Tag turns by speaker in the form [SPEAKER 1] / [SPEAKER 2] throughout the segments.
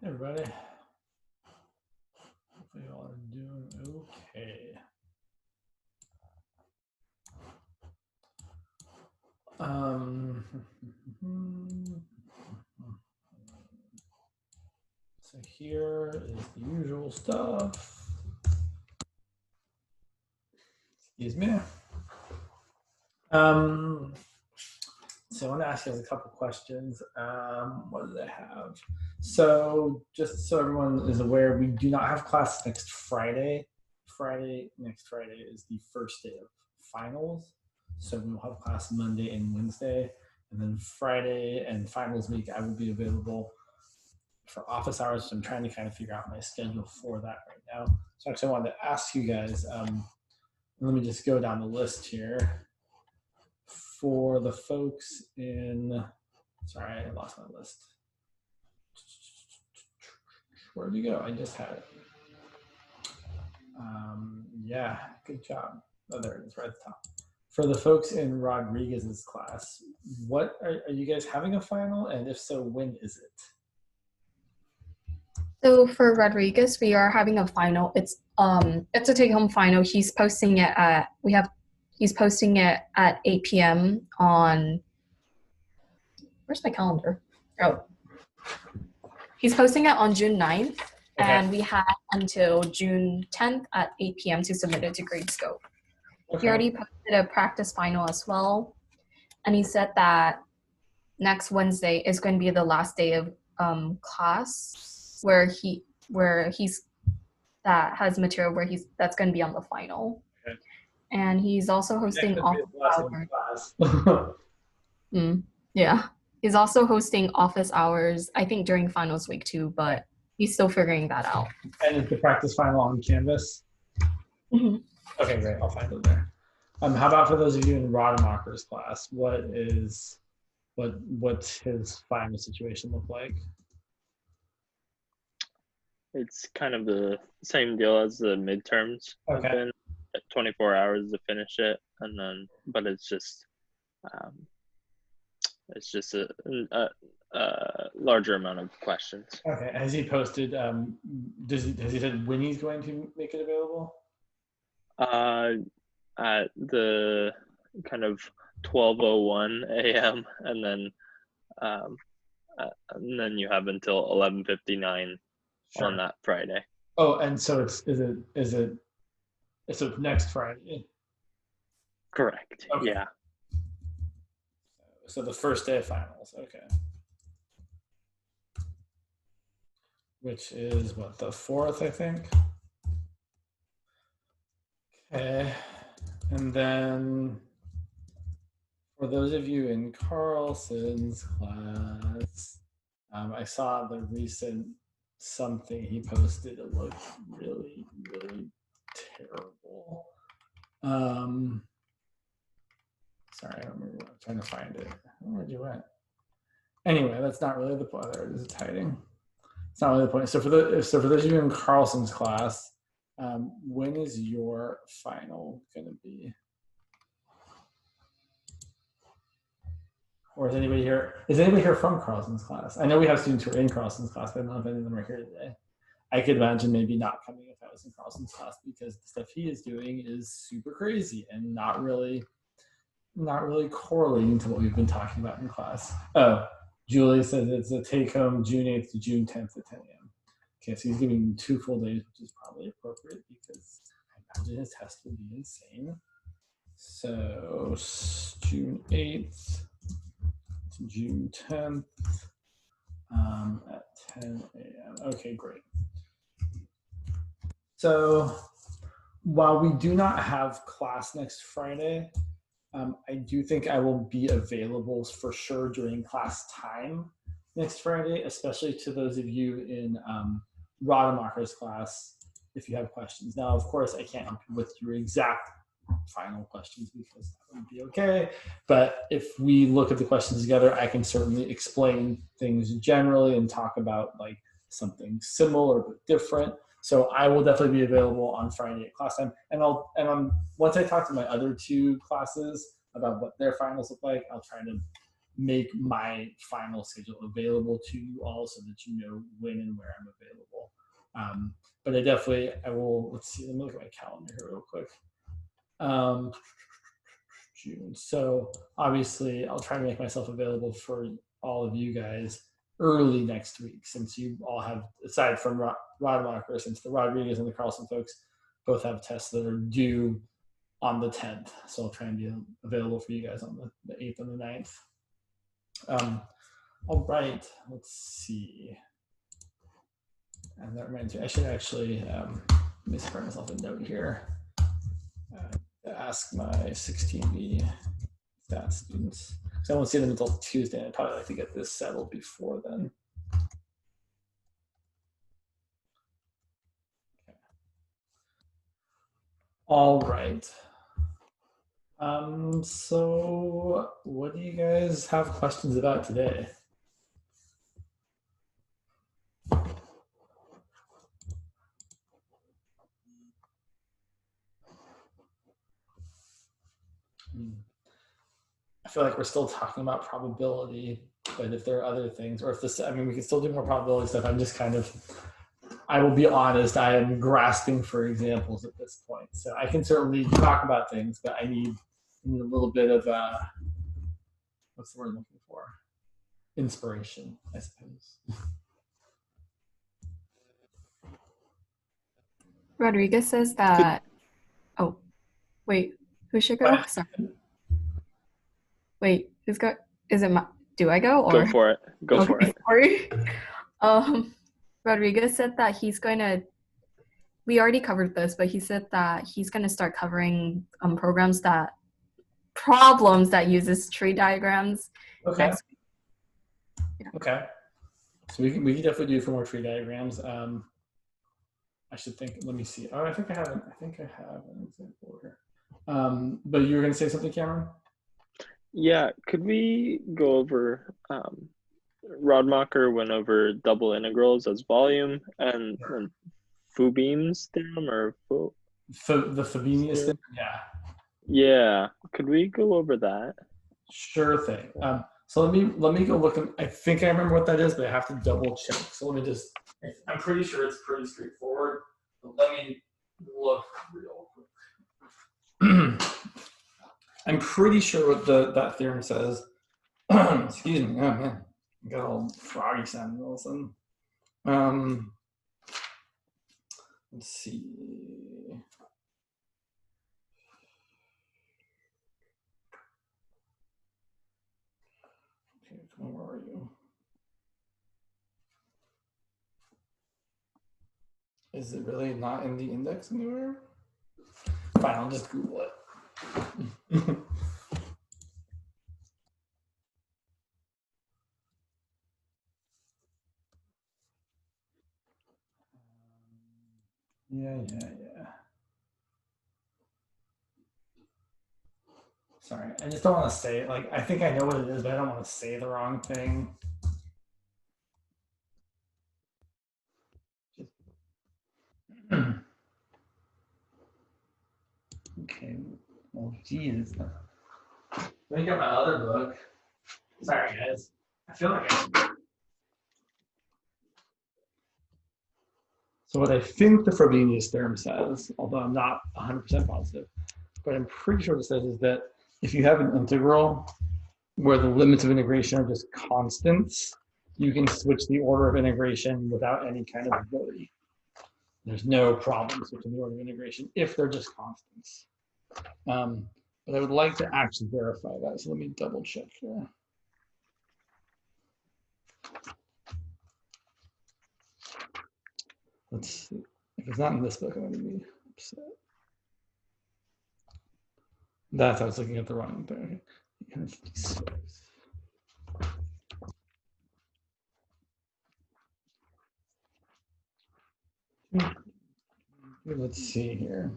[SPEAKER 1] Hey everybody. Hopefully you all are doing okay. So here is the usual stuff. Excuse me. So I want to ask you guys a couple questions. What do they have? So just so everyone is aware, we do not have class next Friday. Next Friday is the first day of finals. So we will have class Monday and Wednesday. And then Friday and finals week, I will be available for office hours. So I'm trying to kind of figure out my schedule for that right now. So actually I wanted to ask you guys, let me just go down the list here. For the folks in, sorry, I lost my list. Where'd you go? I just had it. Yeah, good job. Oh, there it is, right at the top. For the folks in Rodriguez's class, what are you guys having a final? And if so, when is it?
[SPEAKER 2] So for Rodriguez, we are having a final. It's a take-home final. He's posting it at 8 p.m. on, where's my calendar? Oh. He's posting it on June 9th, okay. And we have until June 10th at 8 p.m. to submit it to Gradescope. Okay. He already posted a practice final as well, and he said that next Wednesday is going to be the last day of class that has material that's going to be on the final. Okay. And he's also hosting office hours. Yeah. He's also hosting office hours, I think during finals week too, but he's still figuring that out.
[SPEAKER 1] And is the practice final on Canvas?
[SPEAKER 2] Mm-hmm.
[SPEAKER 1] Okay, great. I'll find it there. How about for those of you in Rademacher's class? What's his final situation look like?
[SPEAKER 3] It's kind of the same deal as the midterms.
[SPEAKER 1] Okay.
[SPEAKER 3] Have been 24 hours to finish it, and then but it's just a larger amount of questions.
[SPEAKER 1] Okay. Has he posted? Has he said when he's going to make it available?
[SPEAKER 3] At the kind of 12:01 a.m. and then you have until 11:59 on that Friday.
[SPEAKER 1] Oh, and so is it next Friday?
[SPEAKER 3] Correct. Okay. Yeah.
[SPEAKER 1] So the first day of finals, okay. Which is what, the 4th, I think? Okay. And then for those of you in Carlson's class, I saw the recent something he posted. It looked really, really terrible. Sorry, I don't remember. I'm trying to find it. Where'd you went? Anyway, that's not really the point. There it is. It's hiding. It's not really the point. So for those of you in Carlson's class, when is your final going to be? Or is anybody here? Is anybody here from Carlson's class? I know we have students who are in Carlson's class, but I don't know if any of them are here today. I could imagine maybe not coming if I was in Carlson's class because the stuff he is doing is super crazy and not really correlating to what we've been talking about in class. Oh, Julie says it's a take-home June 8th to June 10th at 10 a.m. Okay, so he's giving 2 full days, which is probably appropriate because I imagine his test will be insane. So June 8th to June 10th at 10 a.m. Okay, great. So while we do not have class next Friday, I do think I will be available for sure during class time next Friday, especially to those of you in Rademacher's class if you have questions. Now, of course, I can't help you with your exact final questions because that wouldn't be okay. But if we look at the questions together, I can certainly explain things generally and talk about like something similar but different. So I will definitely be available on Friday at class time, and once I talk to my other 2 classes about what their finals look like, I'll try to make my final schedule available to you all so that you know when and where I'm available. But I will, let's see, let me look at my calendar here real quick. June. So obviously I'll try to make myself available for all of you guys early next week, since you all have, aside from Rademacher, since the Rodriguez and the Carlson folks both have tests that are due on the 10th. So I'll try and be available for you guys on the 8th and the 9th. All right, let's see. And that reminds me, I should actually, let me spread myself a note here. Ask my 16B stats students, because I won't see them until Tuesday. I'd probably like to get this settled before then. Okay. All right. So what do you guys have questions about today? I feel like we're still talking about probability, but if there are other things, or if this, I mean, we can still do more probability stuff. I'm just kind of, I will be honest, I am grasping for examples at this point. So I can certainly talk about things, but I need a little bit of, what's the word I'm looking for? Inspiration, I suppose.
[SPEAKER 2] Rodriguez says that, oh, wait, who should go? Sorry. Wait, who's got, is it my, do I go or?
[SPEAKER 3] Go for it. Go for it.
[SPEAKER 2] Sorry. Rodriguez said that he's going to, we already covered this, but he said that he's going to start covering problems that uses tree diagrams.
[SPEAKER 1] Okay.
[SPEAKER 2] Next week. Yeah.
[SPEAKER 1] Okay. So we can definitely do for more tree diagrams. I should think, let me see. Oh, I think I have an example here. But you were going to say something, Cameron?
[SPEAKER 3] Yeah, could we go over, Rademacher went over double integrals as volume, and Frobenius Theorem, or
[SPEAKER 1] The Frobenius Theorem? Yeah.
[SPEAKER 3] Yeah, could we go over that?
[SPEAKER 1] Sure thing. So let me go look. I think I remember what that is, but I have to double check. So let me just, I'm pretty sure it's pretty straightforward, but let me look real quick. I'm pretty sure what that theorem says. Excuse me. Oh man, I got all froggy sounding all of a sudden. Let's see. Okay, come on, where are you? Is it really not in the index anywhere? Fine, I'll just Google it. Yeah. Sorry, I just don't want to say it. Like, I think I know what it is, but I don't want to say the wrong thing. Okay. Well, geez. Let me get my other book. Sorry, guys. I feel like So what I think the Frobenius theorem says, although I'm not 100% positive, but I'm pretty sure what it says is that if you have an integral where the limits of integration are just constants, you can switch the order of integration without any kind of worry. There's no problem switching the order of integration if they're just constants. But I would like to actually verify that. So let me double check here. Let's see. If it's not in this book, I'm going to be upset. That's, I was looking at the wrong thing. Let's see here.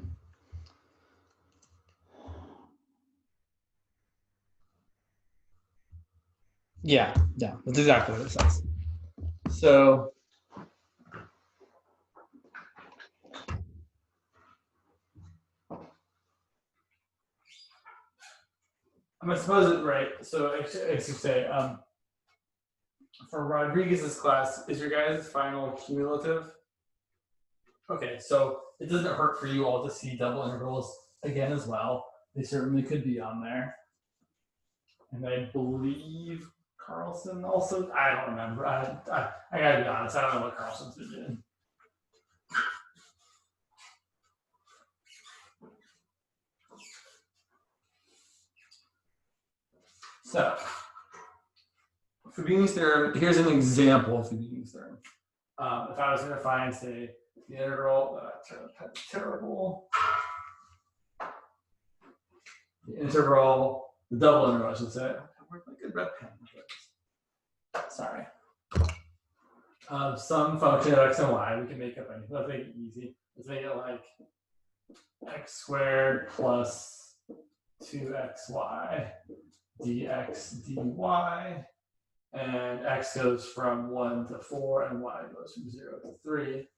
[SPEAKER 1] Yeah, that's exactly what it says. So I'm gonna suppose it right. So I should say, for Rodriguez's class, is your guys' final cumulative? Okay, so it doesn't hurt for you all to see double integrals again as well. They certainly could be on there. And I believe Carlson also, I don't remember. I gotta be honest, I don't know what Carlson's been doing. So, Frobenius theorem, here's an example of Frobenius theorem. If I was going to find, say, the integral, that's terrible. The integral, the double integral, I should say. Where's my good red pen? Sorry. Some function of x and y, we can make up anything. Let's make it easy. Let's make it like x squared plus 2xy dx dy. And x goes from 1 to 4, and y goes from 0 to 3.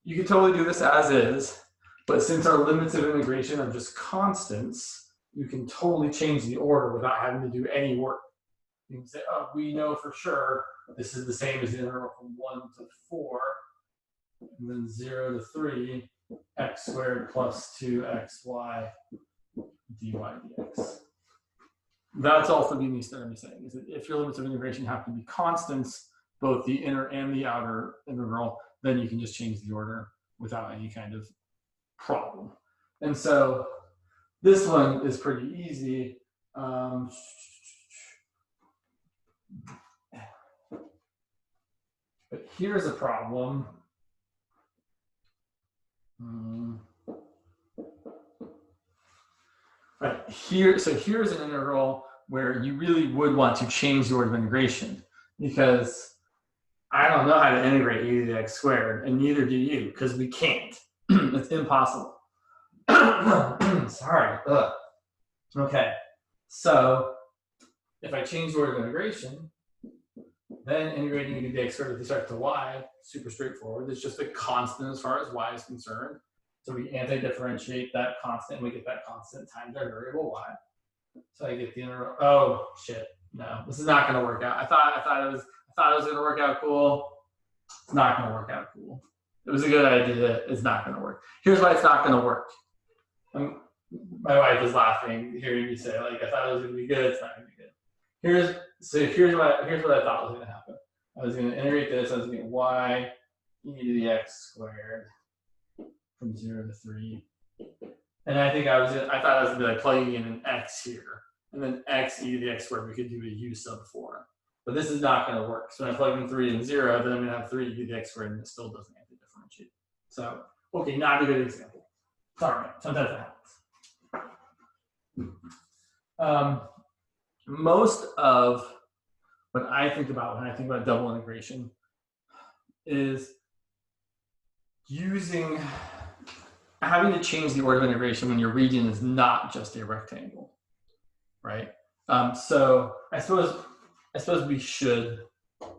[SPEAKER 1] You could totally do this as is, but since our limits of integration are just constants, you can totally change the order without having to do any work. You can say, oh, we know for sure this is the same as the integral from 1 to 4, and then 0 to 3, x squared plus 2xy dy dx. That's all Frobenius theorem is saying, is that if your limits of integration have to be constants, both the inner and the outer integral, then you can just change the order without any kind of problem. And so this one is pretty easy. But here's a problem. Right here, so here's an integral where you really would want to change the order of integration, because I don't know how to integrate e to the x squared, and neither do you, because we can't. It's impossible. Sorry. Ugh. Okay. So if I change the order of integration, then integrating e to the x squared with respect to y, super straightforward. It's just a constant as far as y is concerned. So we anti-differentiate that constant, and we get that constant times our variable y. So I get the integral. Oh shit! No, this is not going to work out. I thought it was going to work out cool. It's not going to work out cool. It was a good idea. It's not going to work. Here's why it's not going to work. My wife is laughing hearing me say, like, I thought it was going to be good. It's not going to be good. Here's what I thought was going to happen. I was going to integrate this. I was going to get y e to the x squared from 0 to 3. And I thought I was going to be like plugging in an x here. And then x e to the x squared, we could do a u sub 4. But this is not going to work. So when I plug in 3 and 0, then I'm going to have 3 e to the x squared, and it still doesn't anti-differentiate. So, okay, not a good example. Sorry, sometimes that happens. Most of what I think about when I think about double integration is having to change the order of integration when your region is not just a rectangle, right? So I suppose we should, let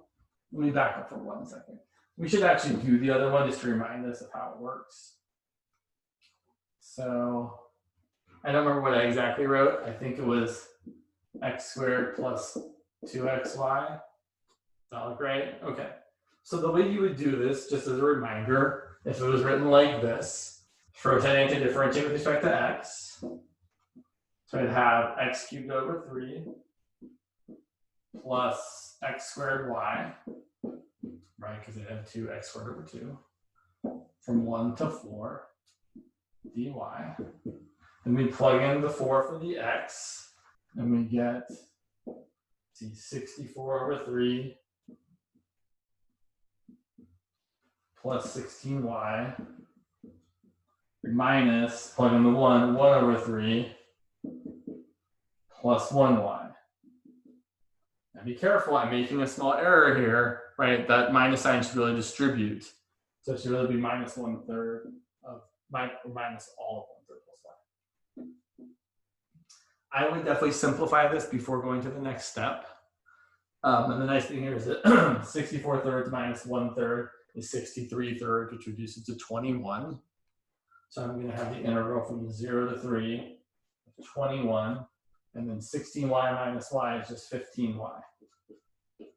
[SPEAKER 1] me back up for 1 second. We should actually do the other one just to remind us of how it works. So I don't remember what I exactly wrote. I think it was x squared plus 2xy. Does that look right? Okay. So the way you would do this, just as a reminder, if it was written like this, rotating to differentiate with respect to x. So I'd have x cubed over 3 plus x squared y, right? Because I'd have 2x squared over 2 from 1 to 4 dy. Then we plug in the 4 for the x, and we get 64 over 3 plus 16y minus, plug in the 1 over 3 plus 1y. Now be careful, I'm making a small error here, right? That minus sign should really distribute. So it should really be minus 1/3 of, minus all of 1/3 plus y. I would definitely simplify this before going to the next step. And the nice thing here is that 64 thirds minus 1/3 is 63 thirds, which reduces to 21. So I'm going to have the integral from 0 to 3 of 21. And then 16y minus y is just 15y dy.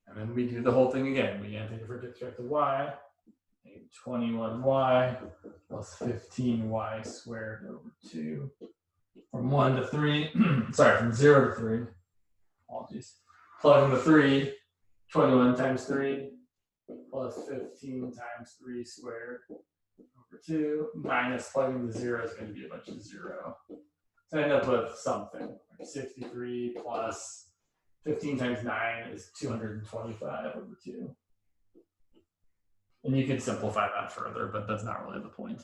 [SPEAKER 1] And then we do the whole thing again. We integrate with respect to y, 21y plus 15y squared over 2 from 1 to 3, sorry, from 0 to 3. Apologies. Plug in the 3, 21 times 3 plus 15 times 3 squared over 2 minus plugging the 0 is going to be a bunch of 0. So I end up with something like 63 plus 15 times 9 is 225 over 2. And you could simplify that further, but that's not really the point.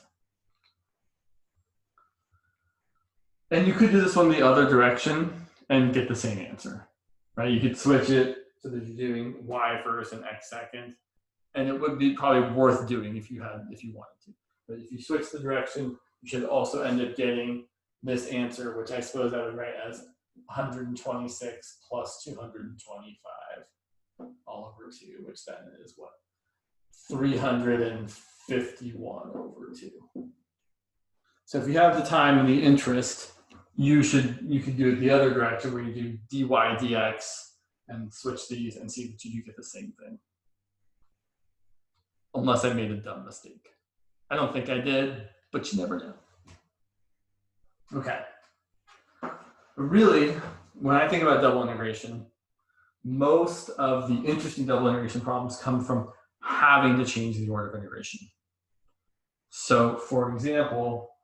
[SPEAKER 1] And you could do this one the other direction and get the same answer, right? You could switch it so that you're doing y first and x second, and it would be probably worth doing if you wanted to. But if you switch the direction, you should also end up getting this answer, which I suppose I would write as 126 plus 225 all over 2, which then is what? 351 over 2. So if you have the time and the interest, you could do it the other direction where you do dy dx and switch these and see that you get the same thing. Unless I made a dumb mistake. I don't think I did, but you never know. Okay. Really, when I think about double integration, most of the interesting double integration problems come from having to change the order of integration. So for example,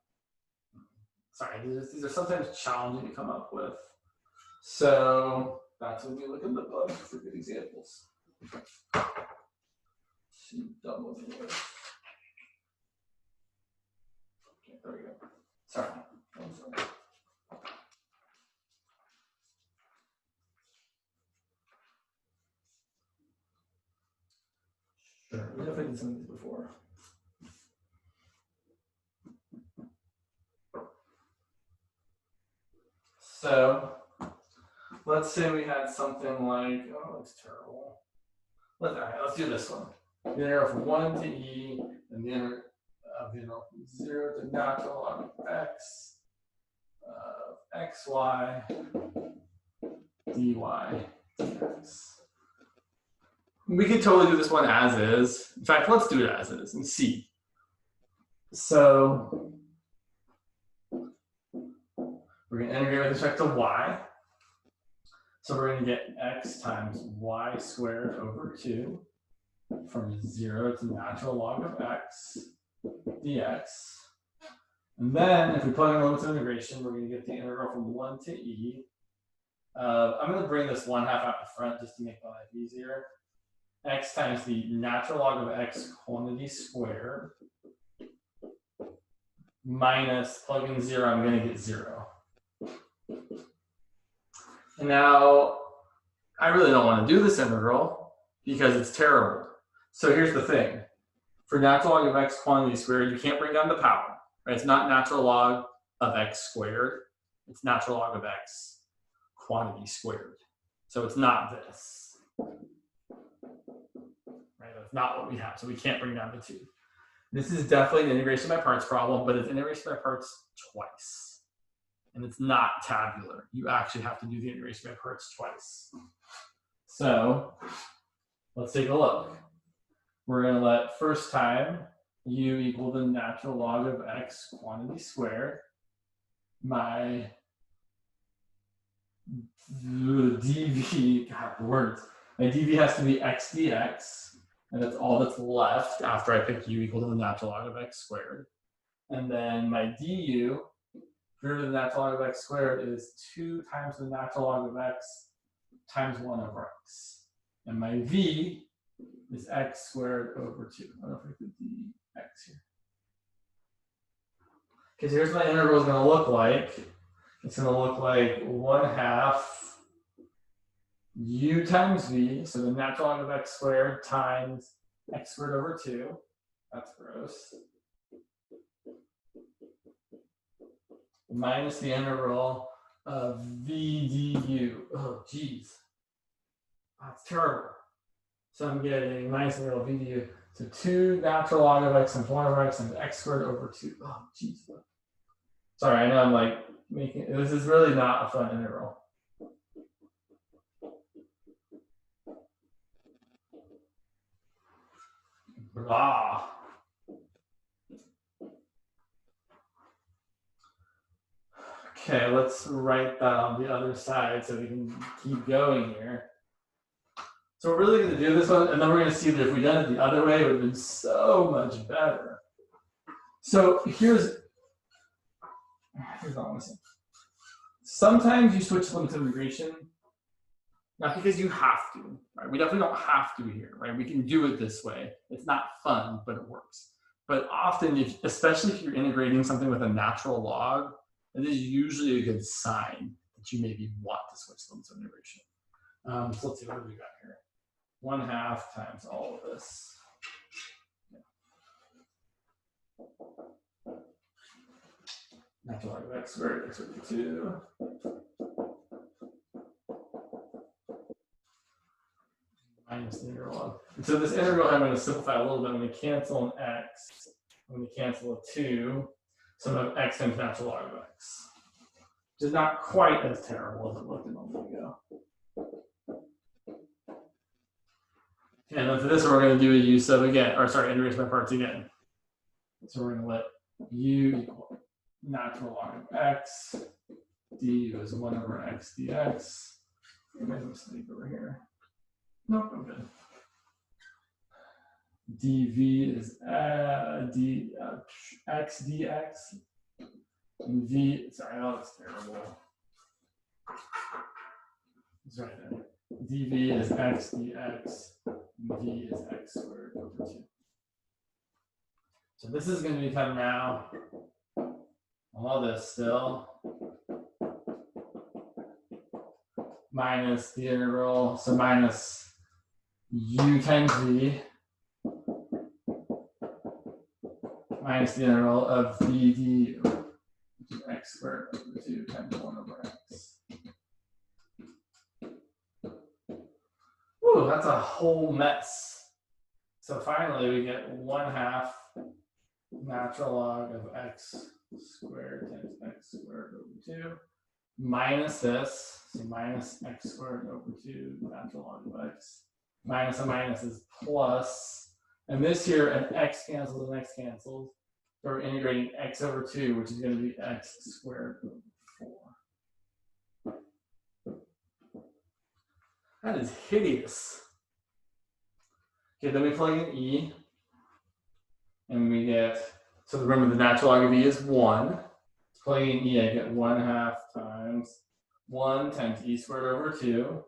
[SPEAKER 1] sorry, these are sometimes challenging to come up with. So that's when we look in the book for good examples. Double integration. Okay, there we go. Sorry. I'm sorry. Sure, we definitely did some of these before. So let's say we had something like, oh, it's terrible. Let's do this one. The integral from 1 to e, and the integral from 0 to natural log of x of xy dy dx. We could totally do this one as is. In fact, let's do it as is and see. So we're going to integrate with respect to y. So we're going to get x times y squared over 2 from 0 to natural log of x dx. And then if we plug in the limits of integration, we're going to get the integral from 1 to e. I'm going to bring this 1/2 out in front just to make my life easier. X times the natural log of x quantity squared minus plug in 0, I'm going to get 0. And now, I really don't want to do this integral because it's terrible. So here's the thing. For natural log of x quantity squared, you can't bring down the power. Right? It's not natural log of x squared. It's natural log of x quantity squared. So it's not this. Right? That's not what we have. So we can't bring down the 2. This is definitely an integration by parts problem, but it's integration by parts twice. And it's not tabular. You actually have to do the integration by parts twice. So let's take a look. We're going to let first time u equal the natural log of x quantity squared. My dv, God, words. My dv has to be x dx, and that's all that's left after I pick u equal to the natural log of x squared. And then my du, derivative of the natural log of x squared, is 2 times the natural log of x times 1 over x. And my v is x squared over 2. I don't know if I put dx here. Because here's what my integral is going to look like. It's going to look like 1/2 u times v, so the natural log of x squared times x squared over 2. That's gross. Minus the integral of v du. Oh, geez. That's terrible. So I'm getting minus the integral of v du. So 2 natural log of x times 1 over x times x squared over 2. Oh, geez. Sorry, I know I'm like This is really not a fun integral. Blah. Okay, let's write that on the other side so we can keep going here. So we're really going to do this one, and then we're going to see that if we done it the other way, it would have been so much better. So here's what I want to say. Sometimes you switch limits of integration, not because you have to, right? We definitely don't have to here, right? We can do it this way. It's not fun, but it works. But often, especially if you're integrating something with a natural log, it is usually a good sign that you maybe want to switch limits of integration. So let's see, what do we got here? 1/2 times all of this. Natural log of x squared, x over 2. Minus the integral of. And so this integral, I'm going to simplify a little bit. I'm going to cancel an x. I'm going to cancel a 2. So I have x times natural log of x. Which is not quite as terrible as it looked a moment ago. And then for this, we're going to do a use of again, or sorry, integration by parts again. So we're going to let u equal natural log of x. du is 1 over x dx. I made a mistake over here. Nope, I'm good. dv is x dx. And v, sorry, that looks terrible. It's right there. dv is x dx. And v is x squared over 2. So this is going to become now all this still minus the integral, so minus u times v minus the integral of v du, which is x squared over 2 times 1 over x. Ooh, that's a whole mess. So finally we get 1/2 natural log of x squared times x squared over 2 minus this, so minus x squared over 2 natural log of x. Minus a minus is plus, and this here an x cancels and x cancels. So we're integrating x over 2, which is going to be x squared over 4. That is hideous. Okay, then we plug in e, and we get, so remember the natural log of e is 1. Plugging in e, I get 1/2 times 1 times e squared over 2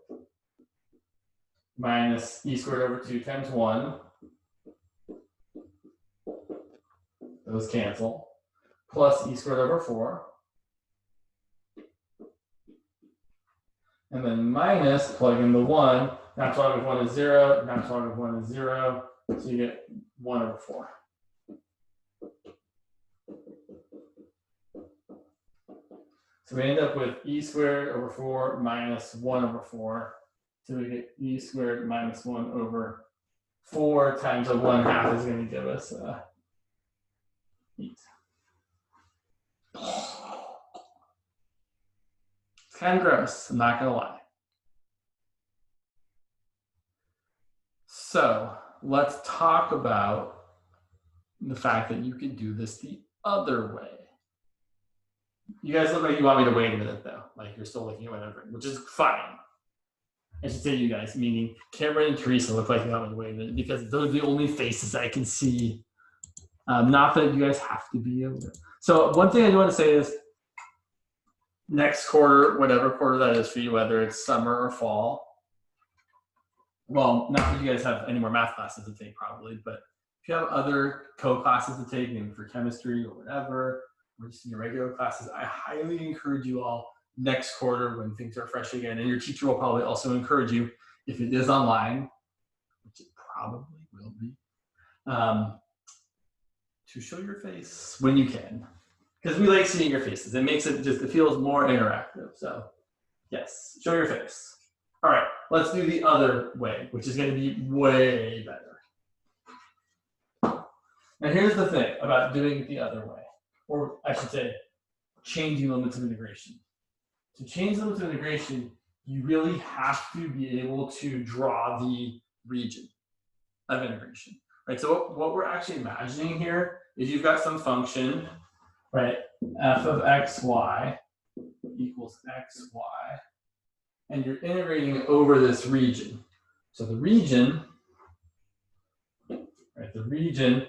[SPEAKER 1] minus e squared over 2 times 1. Those cancel. Plus e squared over 4. And then minus, plug in the 1. Natural log of 1 is 0. Natural log of 1 is 0. So you get 1 over 4. So we end up with e squared over 4 minus 1 over 4. So we get e squared minus 1 over 4 times a 1/2 is going to give us 8. It's kind of gross, I'm not going to lie. So let's talk about the fact that you can do this the other way. You guys look like you want me to wait a minute though, like you're still looking at whatever, which is fine. I should say you guys, meaning Cameron and Teresa look like you want me to wait a minute because those are the only faces I can see. Not that you guys have to be able to. So one thing I do want to say is next quarter, whatever quarter that is for you, whether it's summer or fall, well, not that you guys have any more math classes to take probably, but if you have other co-classes to take, maybe for chemistry or whatever, or just in your regular classes, I highly encourage you all next quarter when things are fresh again, and your teacher will probably also encourage you, if it is online, which it probably will be, to show your face when you can. Because we like seeing your faces. It makes it just, it feels more interactive. So yes, show your face. All right, let's do the other way, which is going to be way better. Now here's the thing about doing it the other way, or I should say, changing limits of integration. To change limits of integration, you really have to be able to draw the region of integration, right? So what we're actually imagining here is you've got some function, right? F of xy equals xy, and you're integrating over this region. So the region, right? The region,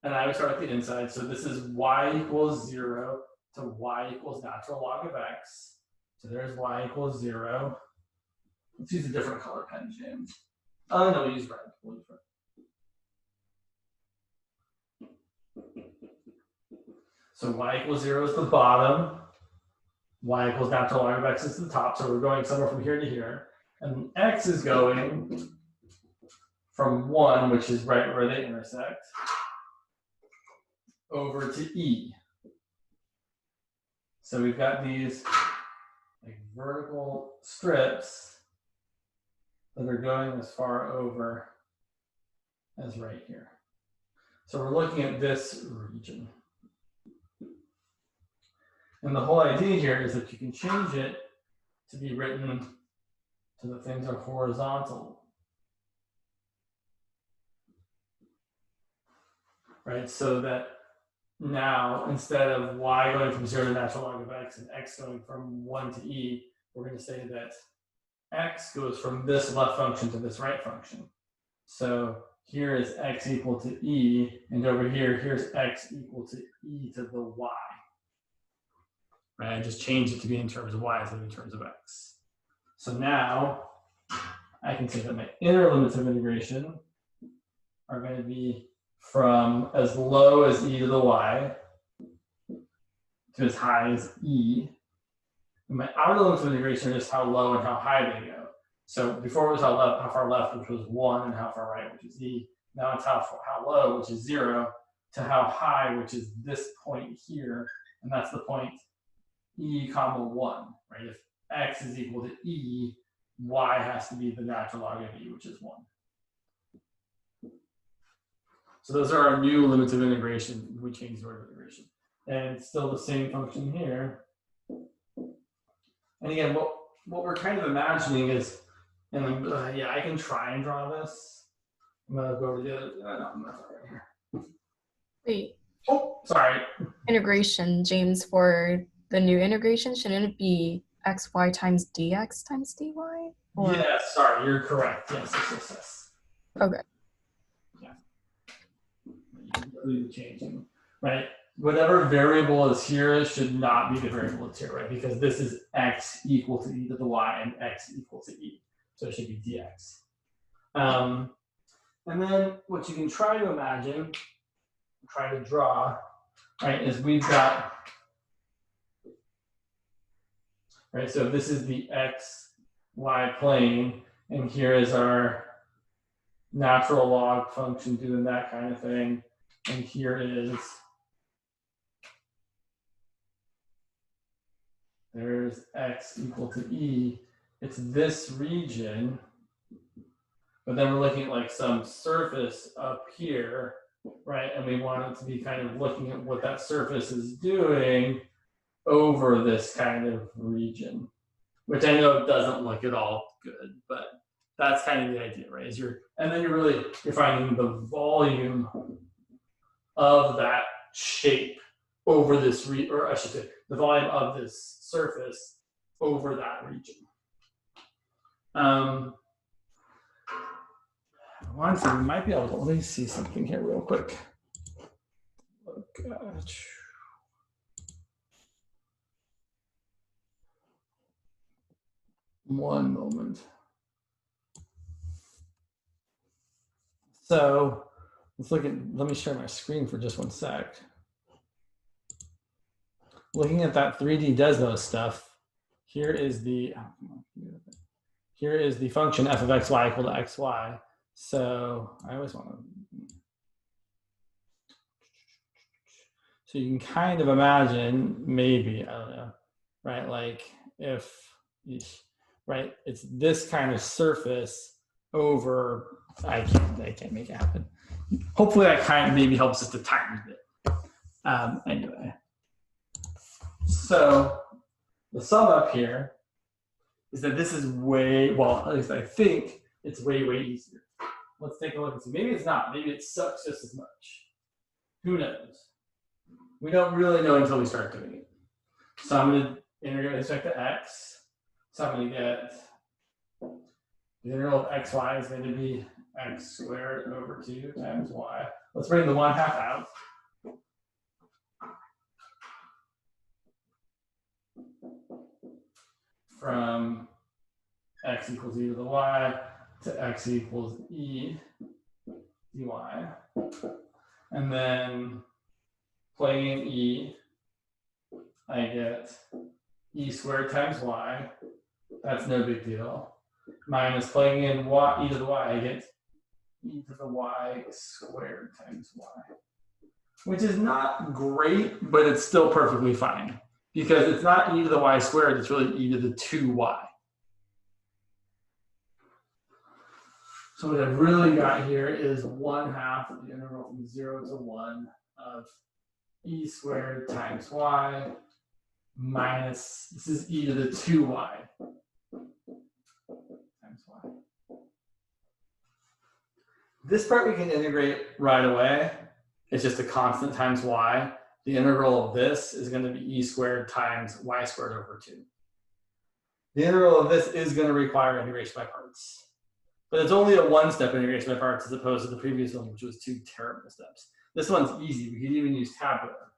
[SPEAKER 1] and I would start at the inside. So this is y equals 0 to y equals natural log of x. So there's y equals 0. Let's use a different color pen, James. Oh, no, we'll use red. We'll use red. So y equals 0 is the bottom. Y equals natural log of x is the top. So we're going somewhere from here to here. And x is going from 1, which is right where they intersect, over to e. So we've got these like vertical strips that are going as far over as right here. So we're looking at this region. And the whole idea here is that you can change it to be written so that things are horizontal. Right, so that now instead of y going from 0 to natural log of x and x going from 1 to e, we're going to say that x goes from this left function to this right function. So here is x equal to e, and over here, here's x equal to e to the y. Right, I just changed it to be in terms of y instead of in terms of x. So now I can say that my inner limits of integration are going to be from as low as e to the y to as high as e. And my outer limits of integration are just how low and how high they go. So before it was how far left, which was 1, and how far right, which is e. Now it's how low, which is 0, to how high, which is this point here. And that's the point e comma 1, right? If x is equal to e, y has to be the natural log of e, which is 1. So those are our new limits of integration. We change the order of integration. And it's still the same function here. And again, what we're kind of imagining is, and yeah, I can try and draw this. I'm going to go over the other, no, I'm not right here.
[SPEAKER 2] Wait.
[SPEAKER 1] Oh, sorry.
[SPEAKER 2] Integration, James, for the new integration, shouldn't it be xy times dx times dy? Or?
[SPEAKER 1] Yes, sorry, you're correct. Yes.
[SPEAKER 2] Okay.
[SPEAKER 1] Yeah. You're changing, right? Whatever variable is here should not be the variable that's here, right? Because this is x equal to e to the y and x equal to e. So it should be dx. And then what you can try to imagine, try to draw, right, is we've got, right, so this is the x, y plane, and here is our natural log function doing that kind of thing. And here is, there's x equal to e. It's this region, but then we're looking at like some surface up here, right? And we want it to be kind of looking at what that surface is doing over this kind of region, which I know doesn't look at all good, but that's kind of the idea, right? Is and then you're finding the volume of that shape over this or I should say, the volume of this surface over that region. One thing we might be able to, let me see something here real quick. One moment. So let's look at, let me share my screen for just one sec. Looking at that 3D Desmos stuff, here is the function f of xy equal to xy. So I always want to, so you can kind of imagine, maybe, I don't know, right? Like if, right, it's this kind of surface over, I can't make it happen. Hopefully that kind of maybe helps just a tiny bit. Anyway, So the sum up here is that this is way, well, at least I think it's way, way easier. Let's take a look and see. Maybe it's not. Maybe it sucks just as much. Who knows? We don't really know until we start doing it. So I'm going to integrate with respect to x. So I'm going to get the integral of xy is going to be x squared over 2 times y. Let's bring the 1/2 out. From x equals e to the y to x equals e dy. And then plugging in e, I get e squared times y. That's no big deal. Minus plugging in y, e to the y, I get e to the y squared times y. Which is not great, but it's still perfectly fine. Because it's not e to the y squared, it's really e to the 2y. So what I've really got here is 1/2 of the integral from 0 to 1 of e squared times y minus, this is e to the 2y times y. This part we can integrate right away. It's just a constant times y. The integral of this is going to be e squared times y squared over 2. The integral of this is going to require integration by parts. But it's only a one-step integration by parts as opposed to the previous one, which was 2 terrible steps. This one's easy. We could even use tabular.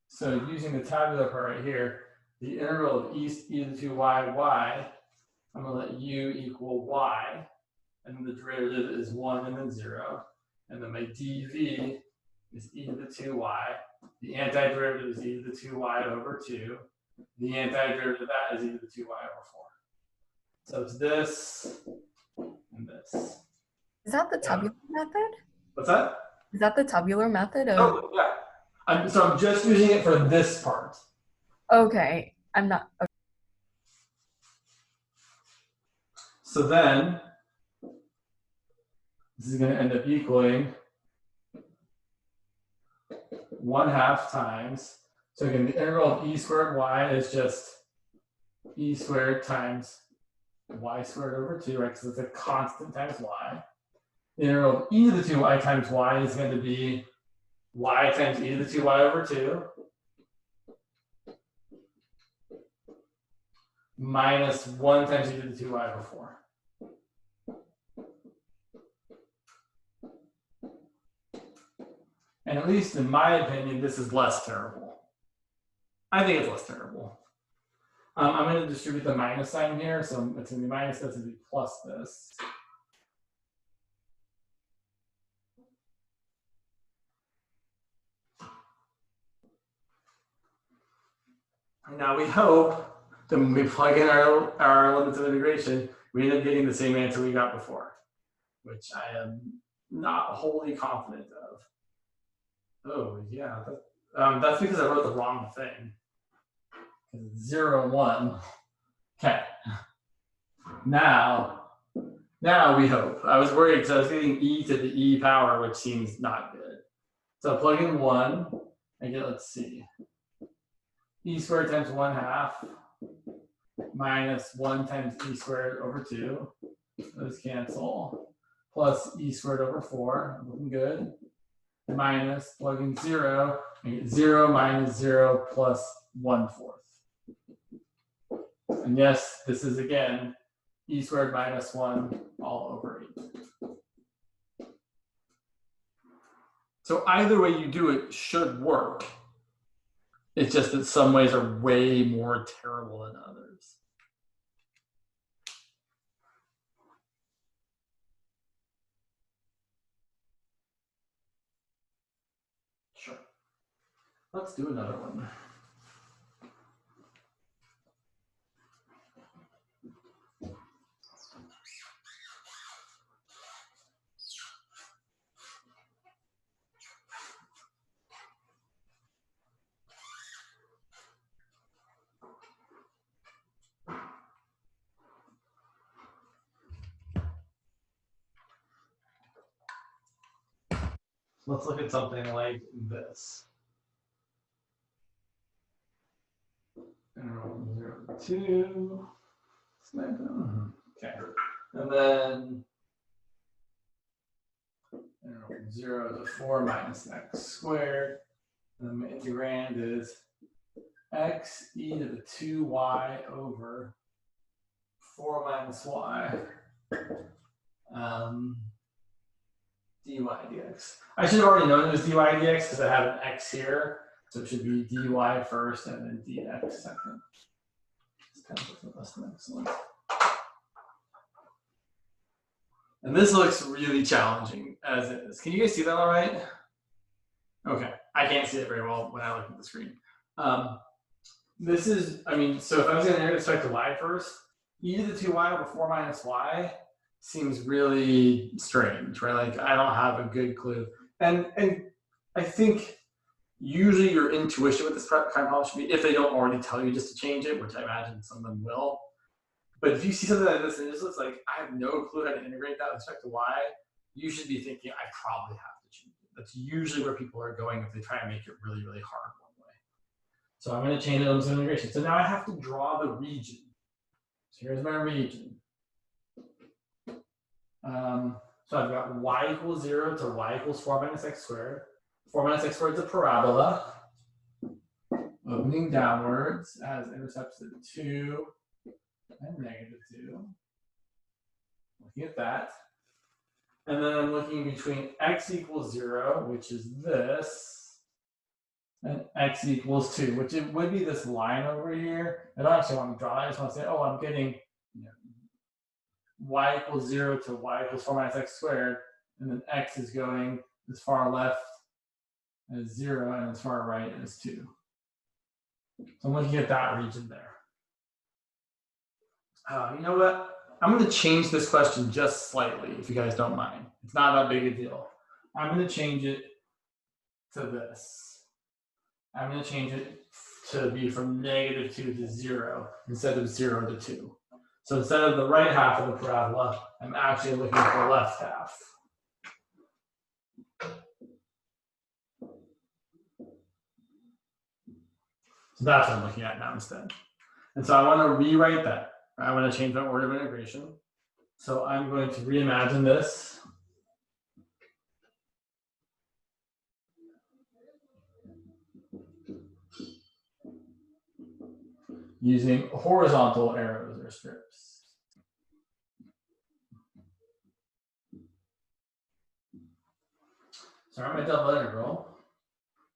[SPEAKER 1] So using the tabular part right here, the integral of e to the 2y, I'm going to let u equal y. And then the derivative is 1 and then 0. And then my dv is e to the 2y. The antiderivative is e to the 2y over 2. The antiderivative of that is e to the 2y over 4. So it's this and this.
[SPEAKER 2] Is that the tabular method?
[SPEAKER 1] What's that?
[SPEAKER 2] Is that the tabular method?
[SPEAKER 1] Oh, yeah. So I'm just using it for this part.
[SPEAKER 2] Okay. I'm not. Okay.
[SPEAKER 1] So then, this is going to end up equaling 1/2 times. So again, the integral of e squared y is just e squared times y squared over 2, right? Because it's a constant times y. The integral of e to the 2y times y is going to be y times e to the 2y over 2 minus 1 times e to the 2y over 4. And at least in my opinion, this is less terrible. I think it's less terrible. I'm going to distribute the minus sign here. So it's going to be minus this and be plus this. And now we hope that when we plug in our limits of integration, we end up getting the same answer we got before, which I am not wholly confident of. Oh, yeah. That's because I wrote the wrong thing. 0 and 1. Okay. Now we hope. I was worried because I was getting e to the e power, which seems not good. So I plug in 1 and get, let's see, e squared times 1/2 minus 1 times e squared over 2. Those cancel. Plus e squared over 4. Looking good. Minus plugging 0, and get 0 minus 0 plus 1/4. And yes, this is again e squared minus 1 all over 8. So either way you do it should work. It's just that some ways are way more terrible than others. Sure. Let's do another one. let's look at something like this. Interval 0 to 2. Okay. And then interval 0 to 4 minus x squared. And the integrand is x e to the 2y over 4 minus y dy dx. I should have already known it was dy dx because I have an x here. So it should be dy first and then dx second. Excellent. And this looks really challenging as is. Can you guys see that all right? Okay, I can't see it very well when I look at the screen. This is, I mean, so if I was going to integrate respect to y first, e to the 2y over 4 minus y seems really strange, right? Like I don't have a good clue. And I think usually your intuition with this kind of problem should be, if they don't already tell you just to change it, which I imagine some of them will. But if you see something like this and it just looks like I have no clue how to integrate that with respect to y, you should be thinking I probably have to change it. That's usually where people are going if they try and make it really, really hard one way. So I'm going to change it to integration. So now I have to draw the region. So here's my region. So I've got y equals 0 to y equals 4 minus x squared. 4 minus x squared is a parabola. Opening downwards has intercepts at 2 and -2. Looking at that. And then I'm looking between x equals 0, which is this, and x equals 2, which it would be this line over here. I don't actually want to draw it. I just want to say, oh, I'm getting y equals 0 to y equals 4 minus x squared, and then x is going as far left as 0 and as far right as 2. So I'm looking at that region there. You know what? I'm going to change this question just slightly, if you guys don't mind. It's not that big a deal. I'm going to change it to this. I'm going to change it to be from -2 to 0 instead of 0 to 2. So instead of the right half of the parabola, I'm actually looking at the left half. So that's what I'm looking at now instead. And so I want to rewrite that. I want to change my order of integration. So I'm going to reimagine this. Using horizontal arrows or strips. So I have my double integral.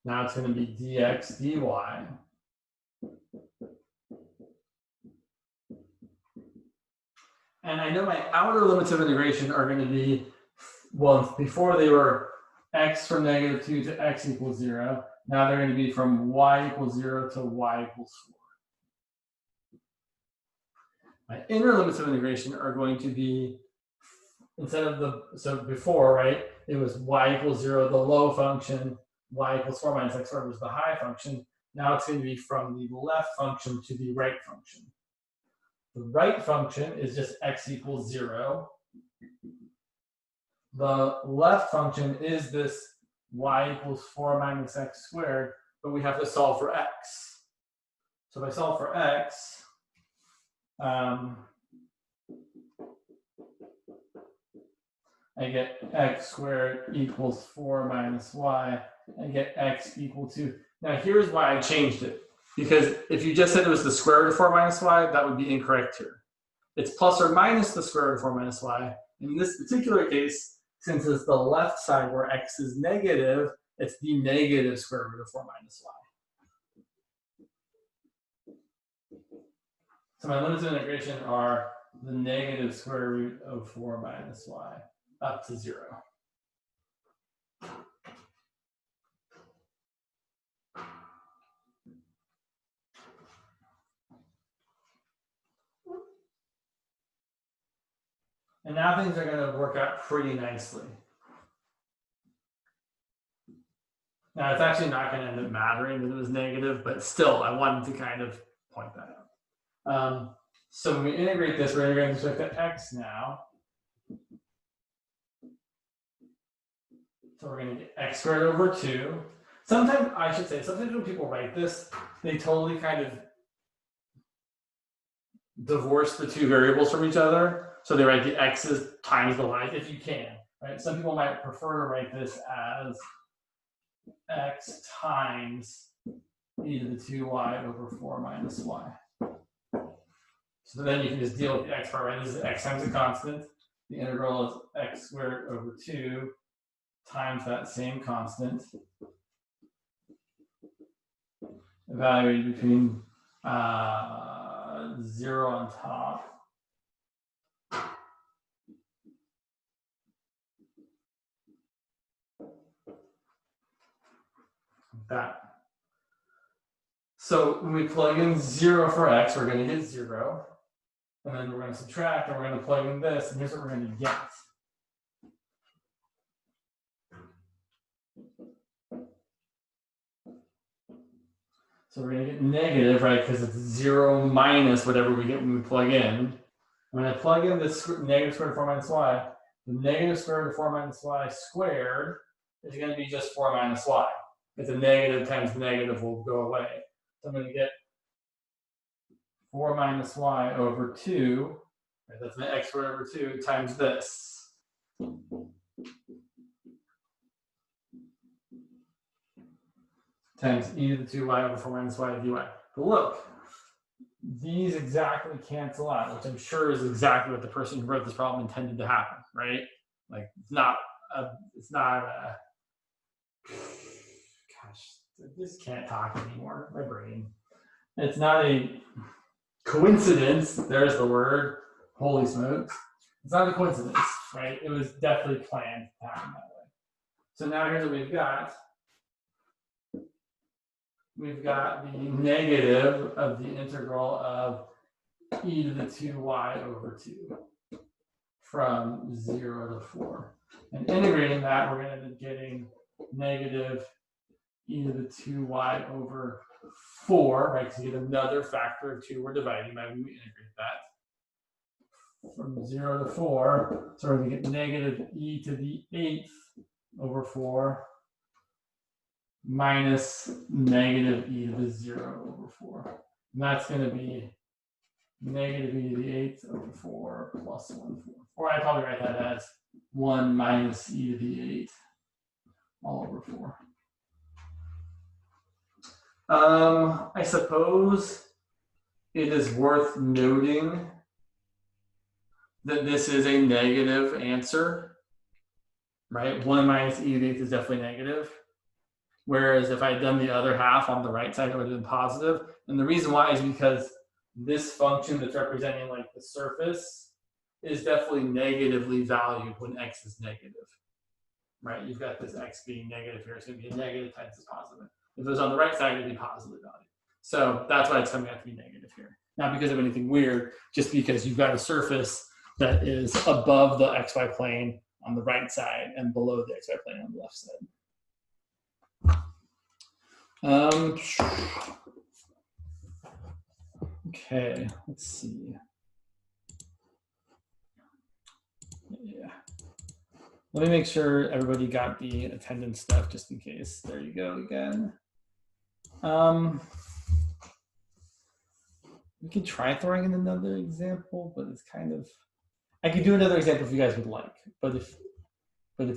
[SPEAKER 1] Now it's going to be dx dy. And I know my outer limits of integration are going to be, well, before they were x from -2 to x equals 0. Now they're going to be from y equals 0 to y equals 4. My inner limits of integration are going to be, instead of the, so before, right, it was y equals 0, the low function, y equals 4 minus x squared was the high function. Now it's going to be from the left function to the right function. The right function is just x equals 0. The left function is this y equals 4 minus x squared, but we have to solve for x. So if I solve for x, I get x squared equals 4 minus y. I get x equal to, now here's why I changed it. Because if you just said it was the square root of 4 minus y, that would be incorrect here. It's plus or minus the square root of 4 minus y. In this particular case, since it's the left side where x is negative, it's the negative square root of 4 minus y. So my limits of integration are the negative square root of 4 minus y up to 0. And now things are going to work out pretty nicely. Now it's actually not going to end up mattering that it was negative, but still I wanted to kind of point that out. So when we integrate this, we're integrating with respect to x now. So we're going to get x squared over 2. Sometimes, I should say, sometimes when people write this, they totally kind of divorce the two variables from each other. So they write the x's times the y's if you can, right? Some people might prefer to write this as x times e to the 2y over 4 minus y. So then you can just deal with the x part, right? This is x times a constant. The integral is x squared over 2 times that same constant, evaluated between 0 on top that. So when we plug in 0 for x, we're going to get 0. And then we're going to subtract, and we're going to plug in this, and here's what we're going to get. So we're going to get negative, right, because it's 0 minus whatever we get when we plug in. When I plug in this negative square root of 4 minus y, the negative square root of 4 minus y squared is going to be just 4 minus y. It's a negative times negative will go away. So I'm going to get 4 minus y over 2, right, that's my x squared over 2, times this. Times e to the 2y over 4 minus y dy. But look, these exactly cancel out, which I'm sure is exactly what the person who wrote this problem intended to happen, right? Like, it's not a, gosh, I just can't talk anymore, my brain. It's not a coincidence, there's the word, holy smokes. It's not a coincidence, right? It was definitely planned to happen that way. So now here's what we've got. We've got the negative of the integral of e to the 2y over 2 from 0 to 4. And integrating that, we're going to be getting negative e to the 2y over 4, right? Because you get another factor of 2 we're dividing by when we integrate that. From 0 to 4, so we're going to get negative e to the 8th over 4 minus negative e to the 0 over 4. And that's going to be negative e to the 8th over 4 plus 1/4. Or I'd probably write that as 1 minus e to the 8th all over 4. I suppose it is worth noting that this is a negative answer, right? 1 minus e to the 8th is definitely negative. Whereas if I had done the other half on the right side, it would have been positive. And the reason why is because this function that's representing like the surface is definitely negatively valued when x is negative, right? You've got this x being negative here. It's going to be a negative times this positive. If it was on the right side, it'd be positive value. So that's why it's coming out to be negative here. Not because of anything weird, just because you've got a surface that is above the xy plane on the right side and below the xy plane on the left side. Okay, let's see. Yeah. Let me make sure everybody got the attendance stuff just in case. There you go again. We could try throwing in another example, but it's kind of, I could do another example if you guys would like, but if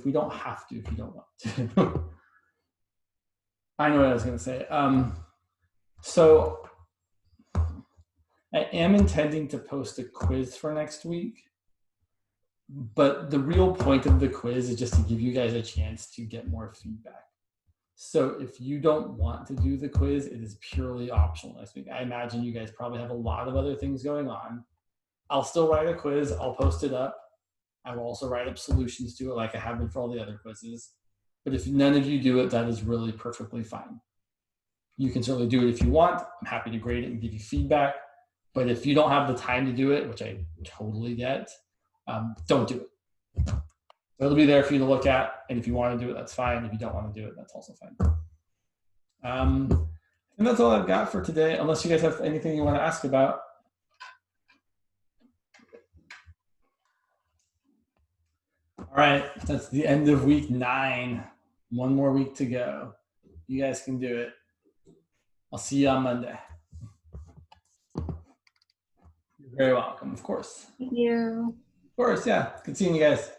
[SPEAKER 1] we don't have to, if you don't want to. I know what I was going to say. So I am intending to post a quiz for next week, but the real point of the quiz is just to give you guys a chance to get more feedback. So if you don't want to do the quiz, it is purely optional next week. I imagine you guys probably have a lot of other things going on. I'll still write a quiz. I'll post it up. I will also write up solutions to it like I have been for all the other quizzes. But if none of you do it, that is really perfectly fine. You can certainly do it if you want. I'm happy to grade it and give you feedback. But if you don't have the time to do it, which I totally get, don't do it. So it'll be there for you to look at. And if you want to do it, that's fine. If you don't want to do it, that's also fine. And that's all I've got for today, unless you guys have anything you want to ask about. All All right, that's the end of week 9. One more week to go. You guys can do it. I'll see you on Monday. You're very welcome, of course.
[SPEAKER 2] Thank you.
[SPEAKER 1] Of course, yeah. Good seeing you guys.